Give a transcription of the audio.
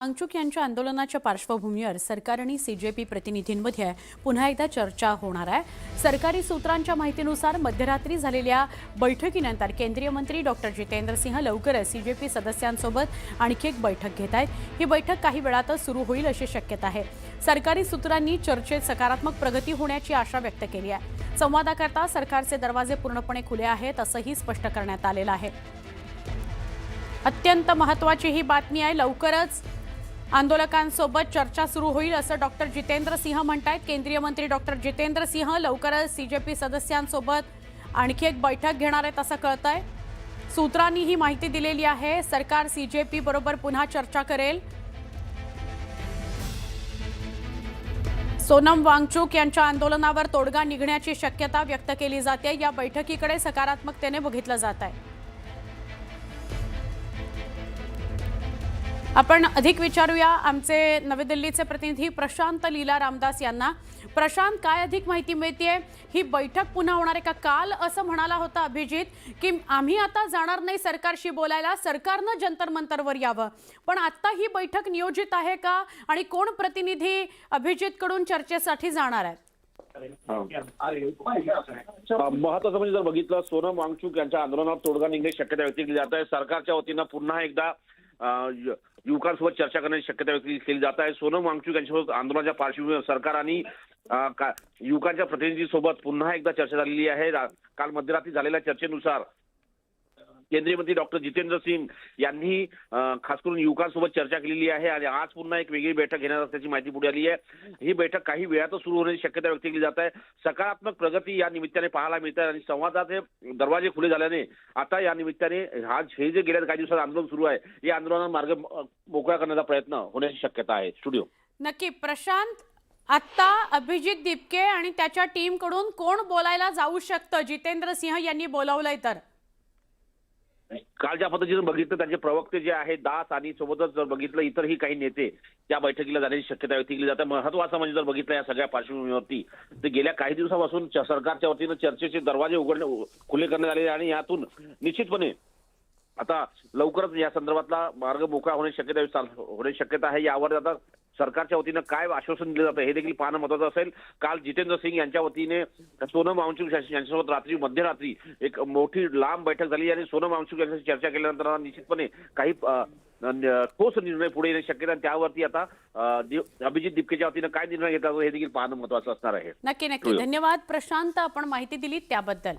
वांगचुक यांच्या आंदोलनाच्या पार्श्वभूमीवर सरकार आणि सीजेपी प्रतिनिधींमध्ये पुन्हा एकदा चर्चा होणार आहे। सरकारी सूत्रांच्या माहितीनुसार मध्यरात्री झालेल्या बैठकीनंतर केंद्रीय मंत्री डॉक्टर जितेंद्र सिंह लवकरच सीजेपी सदस्यांसोबत आणखी एक बैठक घेत आहेत। ही बैठक काही वेळातच सुरू होईल अशी शक्यता आहे। सरकारी सूत्रांनी चर्चेत सकारात्मक प्रगती होण्याची आशा व्यक्त केली आहे। संवादाकरता सरकारचे दरवाजे पूर्णपणे खुले आहेत असंही स्पष्ट करण्यात आलेलं आहे। अत्यंत महत्त्वाची ही बातमी आहे। लवकरच आंदोलकांसोबत चर्चा सुरू होईल असं डॉक्टर जितेंद्र सिंह म्हणतात। केंद्रीय मंत्री डॉक्टर जितेंद्र सिंह लवकरच सीजेपी सदस्यांसोबत आणखी एक बैठक घेणार आहेत असं कळतंय। सूत्रांनी ही माहिती दिलेली आहे। सरकार सीजेपी बरोबर पुन्हा चर्चा करेल। सोनम वांगचुक यांच्या आंदोलनावर तोडगा निघण्याची शक्यता व्यक्त केली जाते। या बैठकीकडे सकारात्मकतेने बघितलं जात आहे। आपण अधिक विचारूया आमचे नवी दिल्लीचे प्रतिनिधी प्रशांत लीला रामदास यांना। प्रशांत, काय अधिक माहिती मिळतेय? ही बैठक पुन्हा होणार आहे का? काल असं म्हणाला होता अभिजित की आम्ही आता जाणार नाही सरकारशी बोलायला, सरकारनं जंतर मंतरवर यावं, पण आता ही बैठक नियोजित आहे का आणि कोण प्रतिनिधी अभिजित कडून चर्चेसाठी जाणार आहेत? महत्वाचं म्हणजे जर बघितलं, सोनम वांगचुक यांच्या आंदोलनावर तोडगा निघण्याची शक्यता व्यक्त केली जात आहे। सरकारच्या वतीनं पुन्हा एकदा युवकांसोबत चर्चा करण्याची शक्यता व्यक्त केली जात आहे। सोनम वांगचुक यांच्यासोबत आंदोलनाच्या पार्श्वभूमीवर सरकार आणि युवकांच्या प्रतिनिधींसोबत पुन्हा एकदा चर्चा झालेली आहे। काल मध्यरात्री झालेल्या चर्चेनुसार केंद्रीय मंत्री डॉक्टर जितेंद्र सिंह यांनी खास करून युवकांसोबत चर्चा केलेली आहे आणि आज पुन्हा एक वेगळी बैठक घेणार असल्याची माहिती पुढे आली आहे। ही बैठक काही वेळातच सुरू होण्याची शक्यता व्यक्त केली जात आहे। सकारात्मक प्रगती या निमित्ताने पाहायला मिळत आहे आणि संवादाचे दरवाजे खुले झाल्याने आता या निमित्ताने हे जे गेल्या काही दिवसात आंदोलन सुरू आहे, या आंदोलनाचा मार्ग मोकळा करण्याचा प्रयत्न होण्याची शक्यता आहे। स्टुडिओ नक्की प्रशांत, आता अभिजित दीपके आणि त्याच्या टीम कडून कोण बोलायला जाऊ शकतं? जितेंद्र सिंह यांनी बोलावलंय तर काल ज्या पद्धतीने बघितलं, त्यांचे प्रवक्ते जे आहेत दास आणि सोबतच जर बघितलं इतरही काही नेते त्या बैठकीला जाण्याची शक्यता व्यक्त केली जाते। महत्वाचं म्हणजे जर बघितलं या सगळ्या पार्श्वभूमीवरती तर गेल्या काही दिवसापासून सरकारच्या वतीनं चर्चेचे दरवाजे खुले करण्यात आले आणि यातून निश्चितपणे आता लवकरच या संदर्भातला मार्ग मोकळा होण्याची शक्यता आहे। यावर आता सरकारच्या वतीनं काय आश्वासन दिलं जातं हे देखील पाहणं महत्वाचं असेल। काल जितेंद्र सिंह यांच्या वतीने सोनम वांगचुक यांच्यासोबत मध्यरात्री एक मोठी लांब बैठक झाली आणि सोनम वांगचुक यांच्याशी चर्चा केल्यानंतर निश्चितपणे काही ठोस निर्णय पुढे येण्याची शक्यता आहे। त्यावरती आता अभिजित दीपकेच्या वतीनं काय निर्णय घेतला हे देखील पाहणं महत्वाचं असणार आहे। नक्की धन्यवाद प्रशांत, आपण माहिती दिली त्याबद्दल।